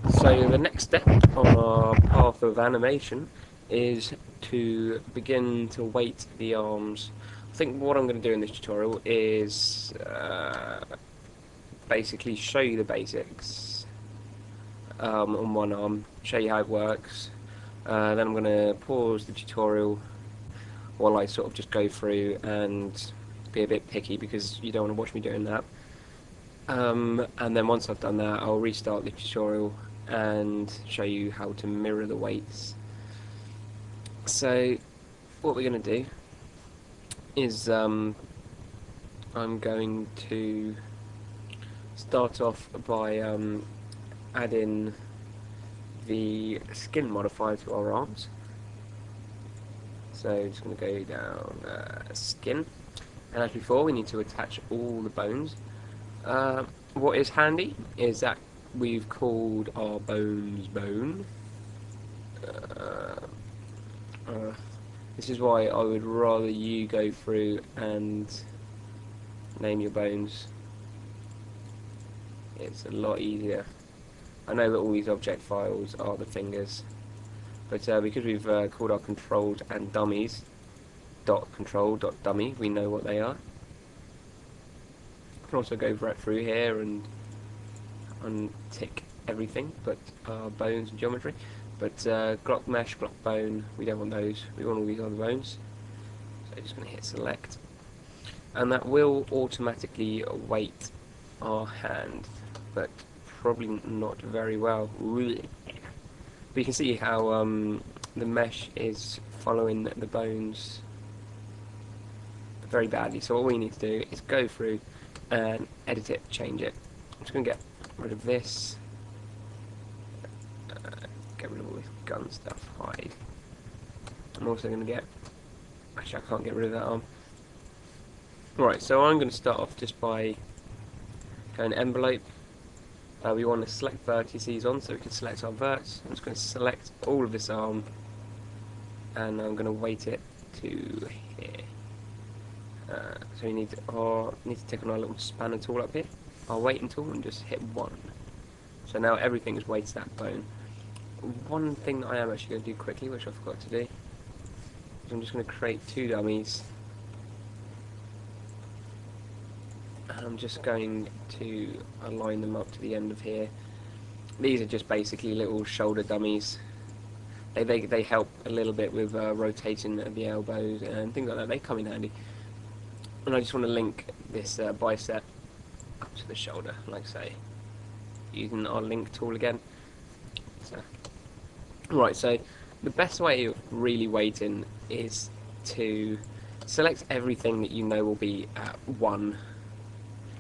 So the next step on our path of animation is to begin to weight the arms. I think what I'm going to do in this tutorial is basically show you the basics on one arm, show you how it works. Then I'm going to pause the tutorial while I sort of just go through and be a bit picky because you don't want to watch me doing that. And then once I've done that, I'll restart the tutorial and show you how to mirror the weights. So what we're going to do is I'm going to start off by adding the skin modifier to our arms. So just going to go down skin, and as before we need to attach all the bones. What is handy is that we've called our bones bone. This is why I would rather you go through and name your bones. It's a lot easier. I know that all these object files are the fingers, but because we've called our controlled and dummies .control.dummy, we know what they are. I can also go right through here and untick everything but bones and geometry. But Glock mesh, Glock bone, we don't want those. We want all these other bones. So I'm just going to hit select, and that will automatically weight our hand, but probably not very well. But you can see how the mesh is following the bones very badly. So what we need to do is go through and edit it, change it. I'm just going to get rid of this, get rid of all this gun stuff, hide. I'm also going to get, actually I can't get rid of that arm. Right, so I'm going to start off just by going envelope. We want to select vertices on, so we can select our verts. I'm just going to select all of this arm, and I'm going to weight it to here. So we need to take on our little spanner tool up here, our weighting tool, and just hit 1. So now everything is weighted to that bone. One thing that I am actually going to do quickly, which I forgot to do, is I'm just going to create 2 dummies. And I'm just going to align them up to the end of here. These are just basically little shoulder dummies. They help a little bit with rotating the elbows and things like that. They come in handy. And I just want to link this bicep up to the shoulder, like I say, using our link tool again. So, right, so the best way of really weighting is to select everything that you know will be at 1.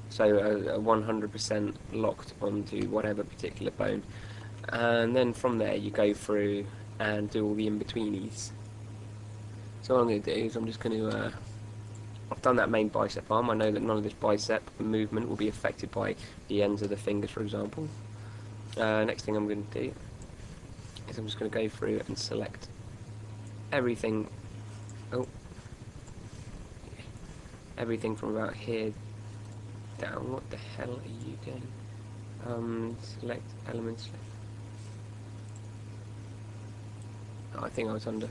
So 100% locked onto whatever particular bone. And then from there you go through and do all the in-betweenies. So what I'm going to do is I'm just going to I've done that main bicep arm. I know that none of this bicep movement will be affected by the ends of the fingers, for example. Next thing I'm going to do is I'm just going to go through and select everything. Everything from about here down. What the hell are you doing? Select elements. Oh, I think I was under.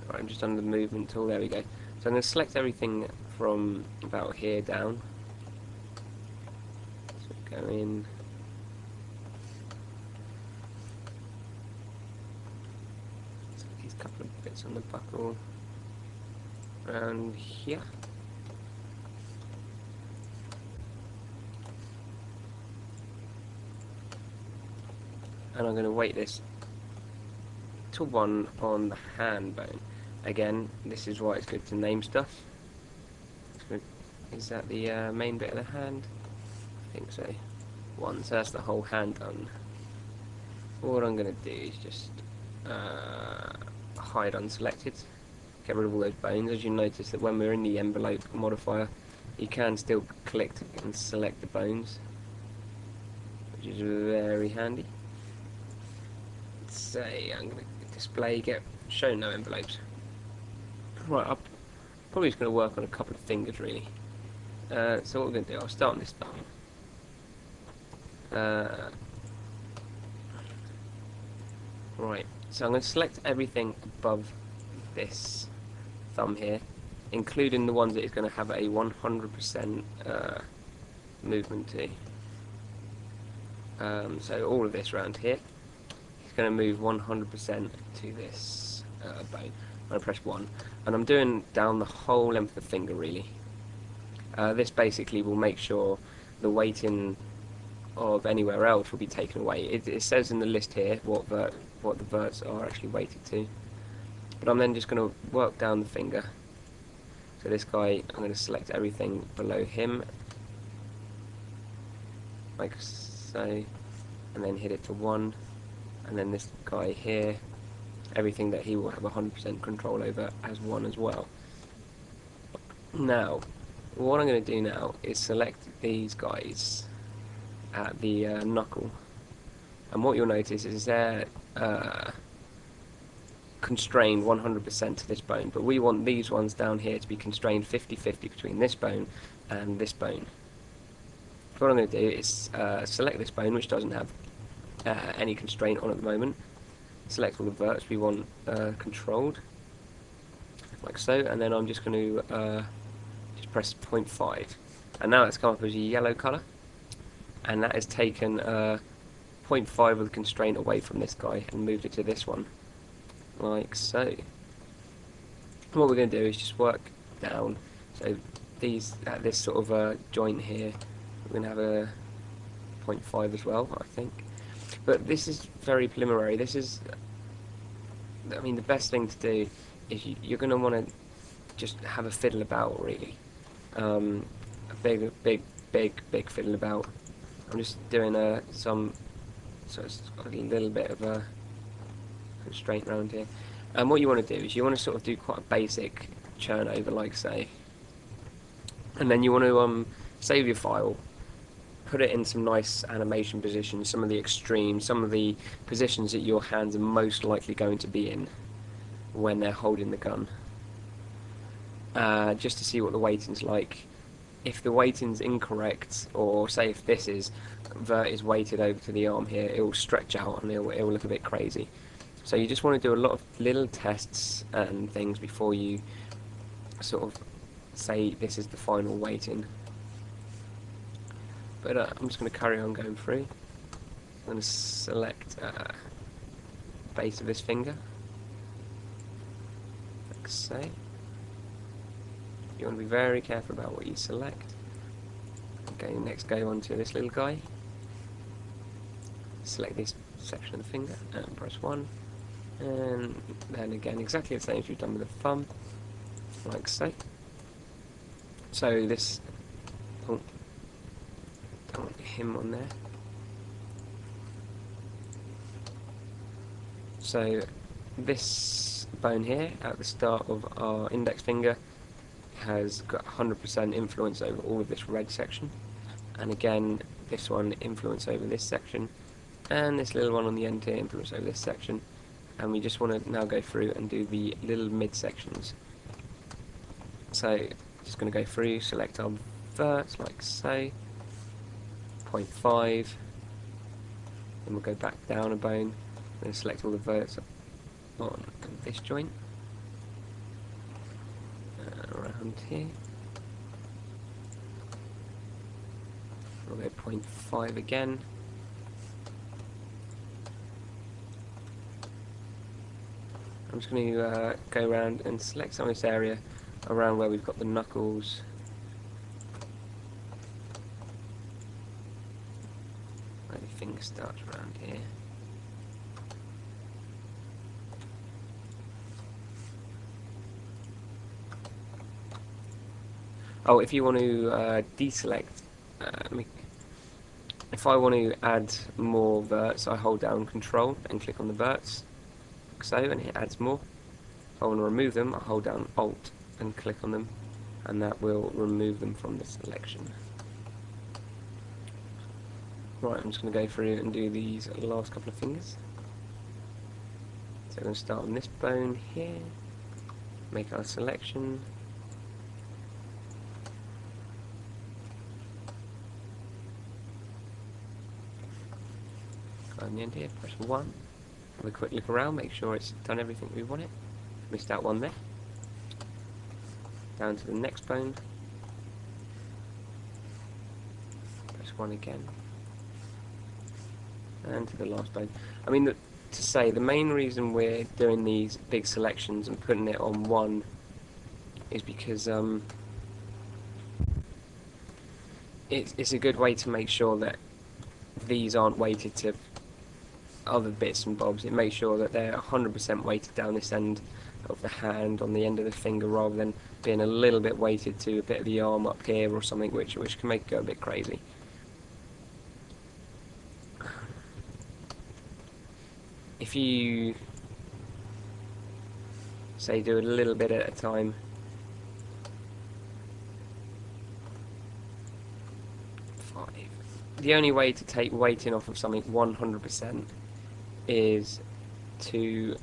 Right, I'm just under the movement tool. There we go. So I'm going to select everything from about here down. So go in. Select these couple of bits on the buckle. Around here. And I'm going to weight this to 1 on the hand bone. Again, this is why it's good to name stuff. Is that the main bit of the hand? I think so. 1, so that's the whole hand done. What I'm going to do is just hide unselected, get rid of all those bones. As you notice that when we're in the envelope modifier, you can still click and select the bones, which is very handy. Say I'm going to display, show no envelopes. Right, I'm probably just going to work on a couple of fingers really. So what we're going to do, I'll start on this thumb. Right, so I'm going to select everything above this thumb here, including the ones that is going to have a 100% movement to. So all of this around here is going to move 100% to this bone. I'm going to press 1, and I'm doing down the whole length of the finger really. This basically will make sure the weighting of anywhere else will be taken away. It says in the list here what the verts are actually weighted to, but I'm then just going to work down the finger. So this guy, I'm going to select everything below him, like so, and then hit it to 1, and then this guy here, everything that he will have 100% control over as 1 as well. Now, what I'm going to do now is select these guys at the knuckle, and what you'll notice is they're constrained 100% to this bone, but we want these ones down here to be constrained 50-50 between this bone and this bone. So what I'm going to do is select this bone, which doesn't have any constraint on at the moment, select all the verts we want controlled, like so, and then I'm just going to just press 0.5, and now it's come up as a yellow colour, and that has taken 0.5 of the constraint away from this guy and moved it to this one, like so. What we're going to do is just work down, so these at this sort of joint here, we're going to have a 0.5 as well, I think. But this is very preliminary. This is, I mean, the best thing to do is you're going to want to just have a fiddle about, really. A big fiddle about. I'm just doing so it's got a little bit of a constraint around here. And what you want to do is you want to sort of do quite a basic churn over, like say, and then you want to save your file, put it in some nice animation positions, some of the extremes, some of the positions that your hands are most likely going to be in when they're holding the gun, just to see what the weighting's like. If the weighting's incorrect, or say if this vert is weighted over to the arm here, it will stretch out and it will look a bit crazy. So you just want to do a lot of little tests and things before you sort of say this is the final weighting. But I'm just going to carry on going through. I'm going to select base of this finger, like so. You want to be very careful about what you select. Okay, next go on to this little guy. Select this section of the finger and press 1. And then again, exactly the same as you've done with the thumb, like so. So this, oh, don't want him on there. So this bone here at the start of our index finger has got 100% influence over all of this red section, and again this one influence over this section, and this little one on the end here influence over this section, and we just want to now go through and do the little mid sections. So just going to go through, select our verts like so, 0.5, then we'll go back down a bone, then select all the verts on this joint, around here, we'll go 0.5 again, I'm just going to go around and select some of this area around where we've got the knuckles. Where the finger starts around here. Oh, if you want to deselect, if I want to add more verts, I hold down Control and click on the verts, like so, and it adds more. If I want to remove them, I hold down Alt and click on them, and that will remove them from the selection. Right, I'm just going to go through and do these last couple of fingers. So we're going to start on this bone here, make our selection. On the end here, press 1, Have a quick look around, make sure it's done everything we want it. Missed out one there. Down to the next bone. Press 1 again. And to the last bone. I mean, to say, the main reason we're doing these big selections and putting it on 1 is because it's a good way to make sure that these aren't weighted to other bits and bobs. It makes sure that they're 100% weighted down this end of the hand, on the end of the finger, rather than being a little bit weighted to a bit of the arm up here or something, which can make it go a bit crazy. If you say do a little bit at a time, the only way to take weighting off of something 100% is to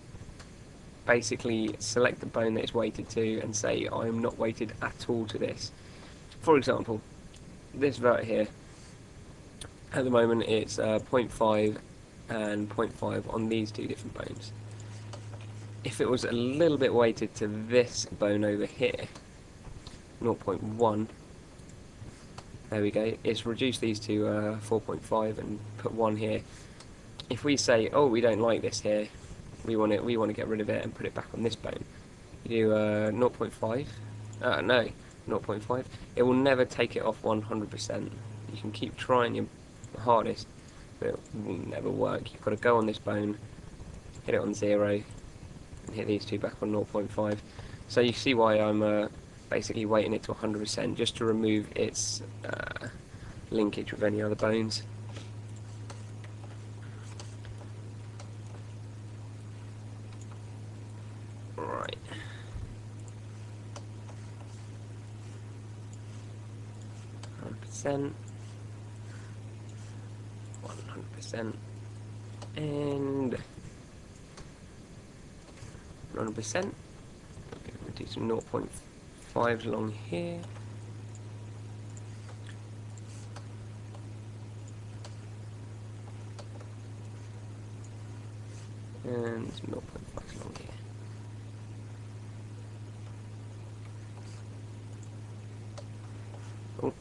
basically select the bone that it's weighted to and say I'm not weighted at all to this. For example, this vert here, at the moment it's 0.5 and 0.5 on these two different bones. If it was a little bit weighted to this bone over here, 0.1, there we go, it's reduced these to 4.5 and put 1 here. If we say, oh, we don't like this here, we want to get rid of it and put it back on this bone, you do 0.5, no, 0.5, it will never take it off 100%. You can keep trying your hardest, but it will never work. You've got to go on this bone, hit it on 0, and hit these two back on 0.5. So you see why I'm basically weighting it to 100%, just to remove its linkage with any other bones. Right. %, 100%, and 100%. We'll do some 0.5s along here. And some 0.5s along here. Oh,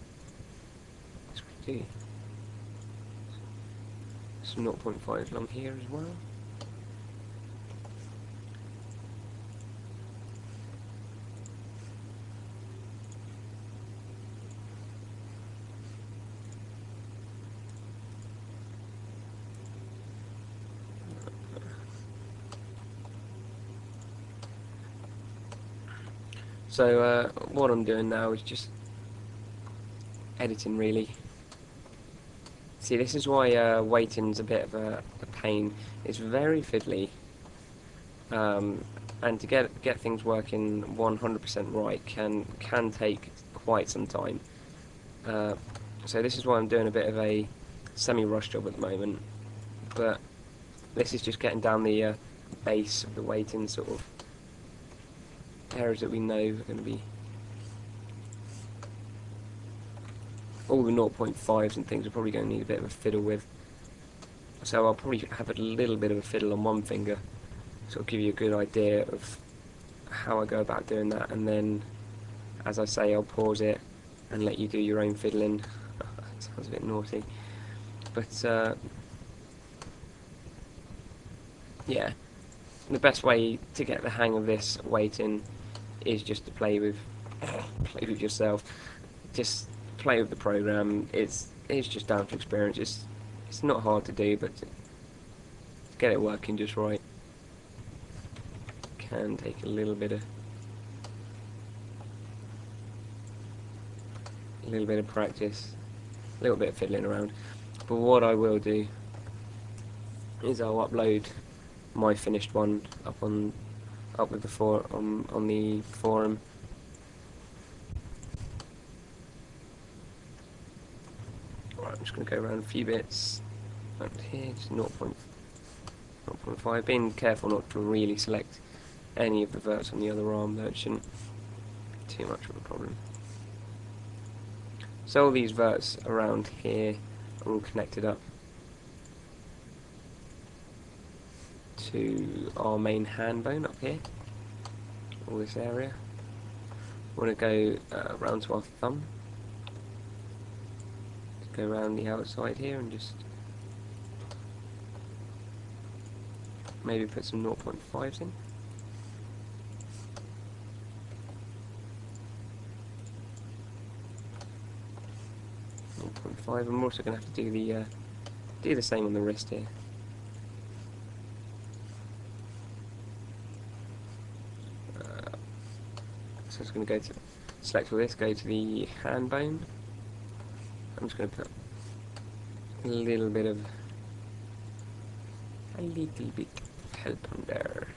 that's what we do. Some 0.5s along here as well. So what I'm doing now is just editing, really. See, this is why weighting's a bit of a pain. It's very fiddly, and to get things working 100% right can take quite some time. So this is why I'm doing a bit of a semi-rush job at the moment. But this is just getting down the base of the weighting sort of areas that we know are going to be all the 0.5s and things are probably going to need a bit of a fiddle with. So I'll probably have a little bit of a fiddle on one finger, so it'll give you a good idea of how I go about doing that, and then, as I say, I'll pause it and let you do your own fiddling. That sounds a bit naughty, but yeah, the best way to get the hang of this weighting is just to play with yourself. Just play with the program. It's just down to experience. It's not hard to do, but to get it working just right can take a little bit of practice, a little bit of fiddling around. But what I will do is I'll upload my finished one up on the forum. Right, I'm just going to go around a few bits up here, just 0.5, being careful not to really select any of the verts on the other arm. That shouldn't be too much of a problem. So all these verts around here are all connected up to our main hand bone up here, all this area. We want to go round to our thumb. Go around the outside here and just maybe put some 0.5s in. I'm also going to have to do the same on the wrist here. So it's going to go to select all this, go to the hand bone. I'm just going to put a little bit of help on there.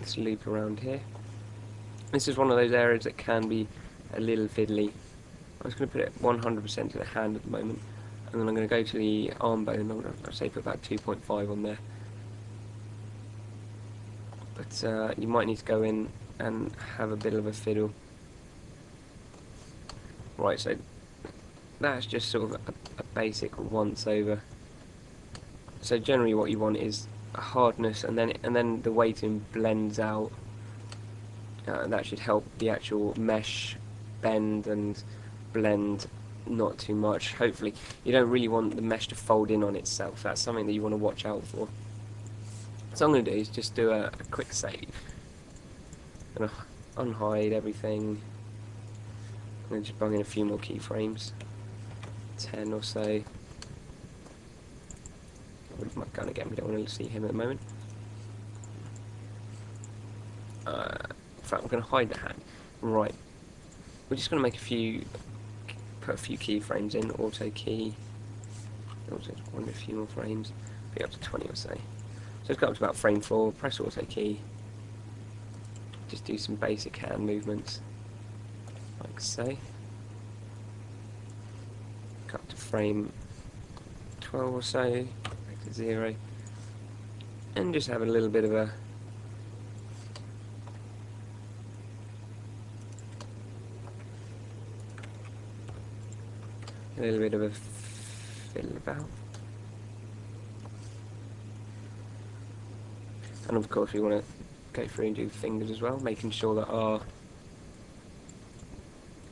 This loop around here. This is one of those areas that can be a little fiddly. I'm just going to put it 100% to the hand at the moment, and then I'm going to go to the arm bone. I'm going to say put about 2.5 on there. But you might need to go in and have a bit of a fiddle. Right, so that's just sort of a basic once over. So generally, what you want is a hardness, and then the weighting blends out. That should help the actual mesh bend and blend not too much. Hopefully, you don't really want the mesh to fold in on itself. That's something that you want to watch out for. So what I'm going to do is just do a quick save. I'm going to unhide everything. I'm going to just bung in a few more keyframes. 10 or so. With my gun again, we don't want to see him at the moment. In fact, I'm going to hide the hand. Right. We're just going to make put a few keyframes in. Auto key. Also, want a few more frames. Be up to 20 or so. So let's go up to about frame 4. Press auto key. Just do some basic hand movements, like so. Go up to frame 12 or so. Back to 0. And just have a little bit of a fiddle about. And of course we want to go through and do fingers as well, making sure that our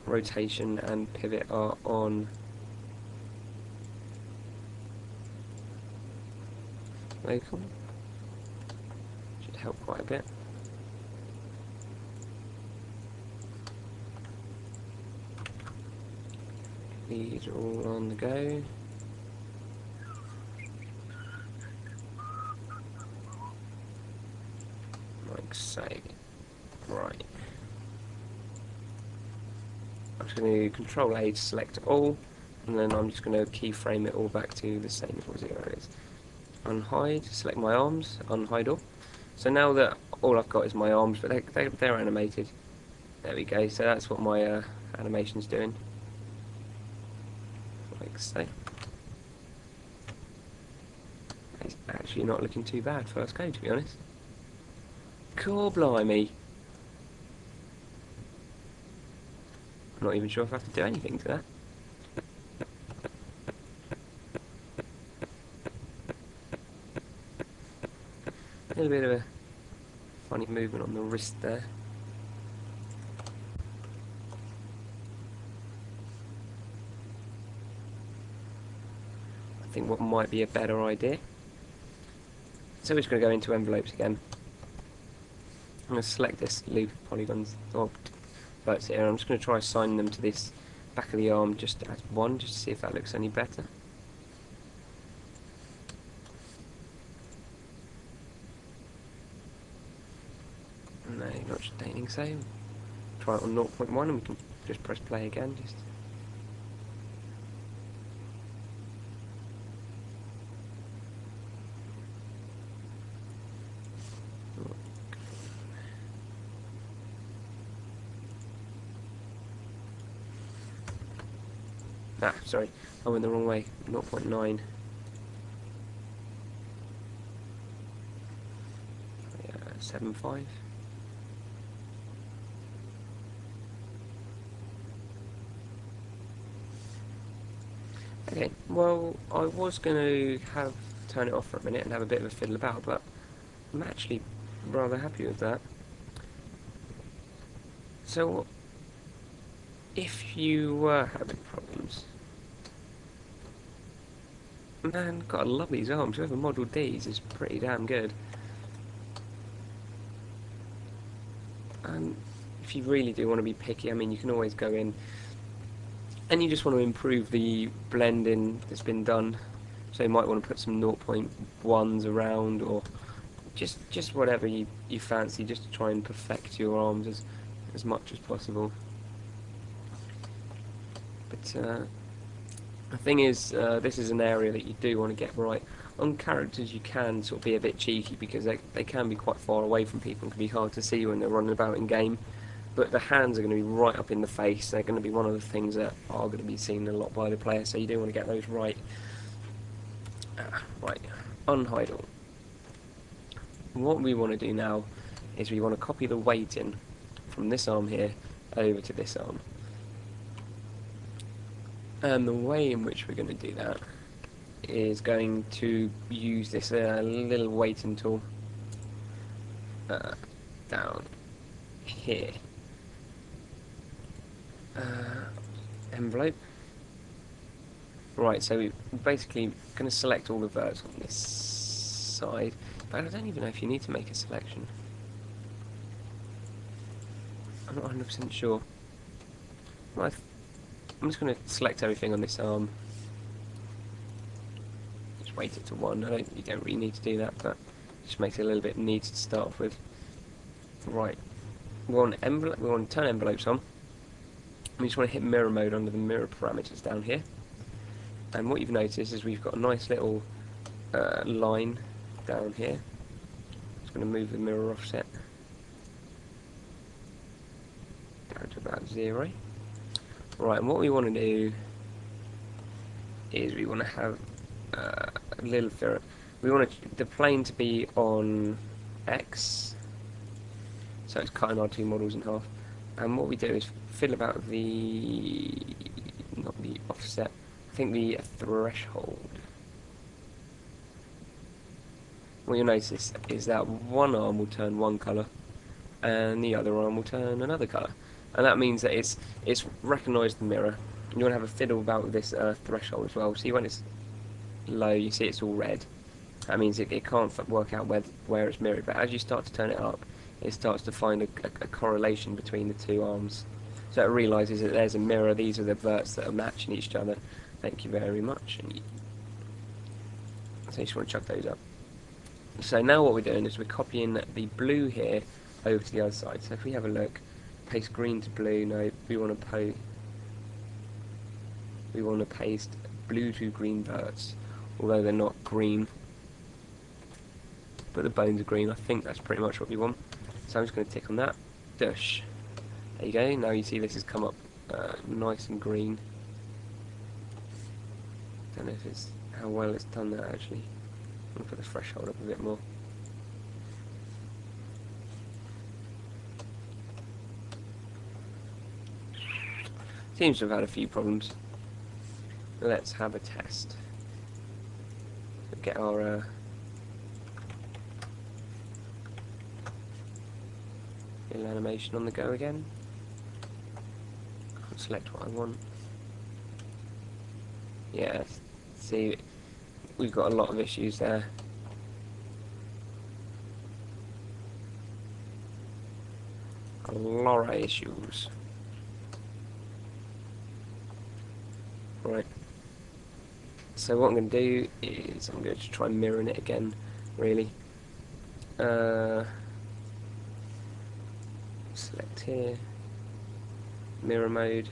rotation and pivot are on local. Should help quite a bit. These are all on the go. Like so. Right. I'm just going to Control A to select all, and then I'm just going to keyframe it all back to the same as 0 is. Unhide, select my arms, unhide all. So now that all I've got is my arms, but they're animated. There we go, so that's what my animation's doing. Like so. It's actually not looking too bad first go, to be honest. Cool, blimey. I'm not even sure if I have to do anything to that. A little bit of a funny movement on the wrist there. I think what might be a better idea. So we're just going to go into envelopes again. I'm going to select this loop of polygons, or verts here, and I'm just going to try assigning them to this back of the arm just as one, just to see if that looks any better. No, not staining so. Try it on 0.1 and we can just press play again. Just sorry, I went the wrong way. 0.9. Yeah, 7.5. Okay, well, I was going to turn it off for a minute and have a bit of a fiddle about, but I'm actually rather happy with that. So, if you were having problems, man, gotta love these arms. Whoever modelled these is pretty damn good. And if you really do want to be picky, I mean, you can always go in and you just want to improve the blending that's been done. So you might want to put some 0.1s around, or just whatever you fancy, just to try and perfect your arms as much as possible. But the thing is, this is an area that you do want to get right. On characters, you can sort of be a bit cheeky because they can be quite far away from people and can be hard to see when they're running about in game. But the hands are going to be right up in the face. They're going to be one of the things that are going to be seen a lot by the player, so you do want to get those right. Right, unhide all. What we want to do now is we want to copy the weighting from this arm here over to this arm. And the way in which we're going to do that is going to use this little weighting tool down here. Envelope. Right, so we're basically going to select all the verts on this side, but I don't even know if you need to make a selection. I'm not 100% sure. Well, I'm just going to select everything on this arm. Just weight it to 1. You don't really need to do that, but it just makes it a little bit neat to start off with. Right, we want to turn envelopes on. We just want to hit mirror mode under the mirror parameters down here. And what you've noticed is we've got a nice little line down here. Just going to move the mirror offset down to about 0. Right, and what we want to do is we want to have a little ferret. We want the plane to be on X, so it's cutting our two models in half. And what we do is fiddle about not the offset, I think the threshold. What you'll notice is that one arm will turn one colour and the other arm will turn another colour. And that means that it's recognised the mirror. You want to have a fiddle about this threshold as well. See, when it's low, you see it's all red. That means it can't work out where it's mirrored. But as you start to turn it up, it starts to find a correlation between the two arms. So it realises that there's a mirror, these are the verts that are matching each other. Thank you very much. So you just want to chuck those up. So now what we're doing is we're copying the blue here over to the other side. So if we have a look, paste green to blue, no, we want to paste blue to green verts, although they're not green. But the bones are green, I think that's pretty much what we want. So I'm just going to tick on that. Dush. There you go, now you see this has come up nice and green. Don't know if it's how well it's done that actually. I'm going to put the threshold up a bit more. Seems to have had a few problems. Let's have a test. Get our little animation on the go again. Can't select what I want. Yeah, see, we've got a lot of issues there. A lot of issues. Right. So what I'm going to do is I'm going to try mirroring it again, really. Select here, mirror mode.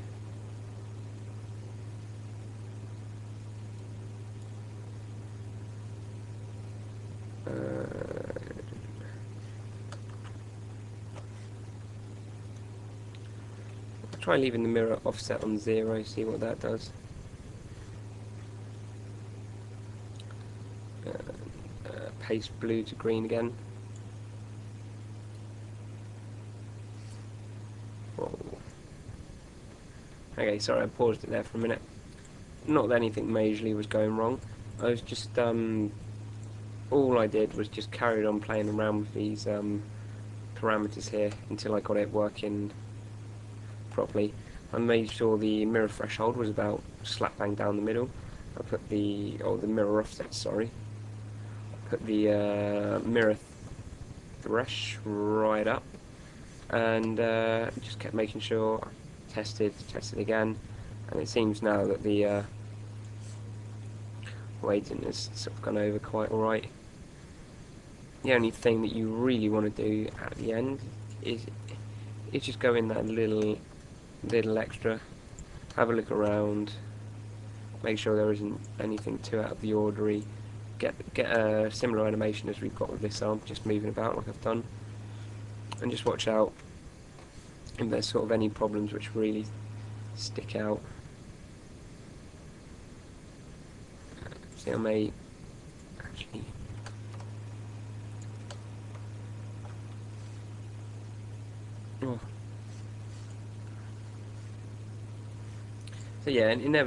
Try leaving the mirror offset on 0, see what that does. Paste blue to green again. Whoa. Okay, sorry, I paused it there for a minute. not that anything majorly was going wrong. I was just all I did was just carried on playing around with these parameters here until I got it working properly. I made sure the mirror threshold was about slap bang down the middle. I put the mirror offset, sorry. Put the mirror thresh right up, and just kept making sure. Tested again, and it seems now that the weighting has sort of gone over quite alright. The only thing that you really want to do at the end is just go in that little extra, have a look around, make sure there isn't anything too out of the ordinary, get a similar animation as we've got with this arm, just moving about like I've done, and just watch out if there's sort of any problems which really stick out. See, I may actually So yeah, and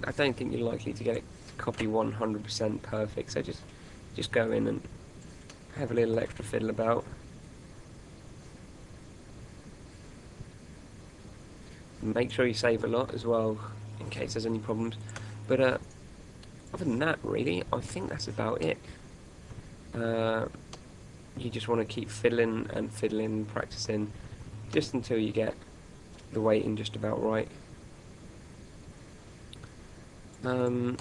I don't think you're likely to get it to copy 100% perfect. So just go in and have a little extra fiddle about. Make sure you save a lot as well, in case there's any problems. But other than that, really, I think that's about it. You just want to keep fiddling and fiddling, practicing, just until you get the weighting just about right. I don't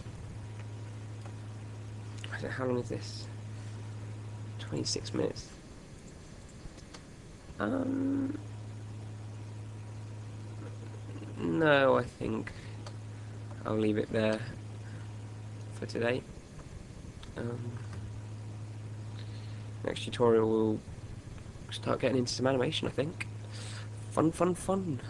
know, how long is this? 26 minutes. No, I think I'll leave it there for today. Next tutorial we'll start getting into some animation, I think. Fun.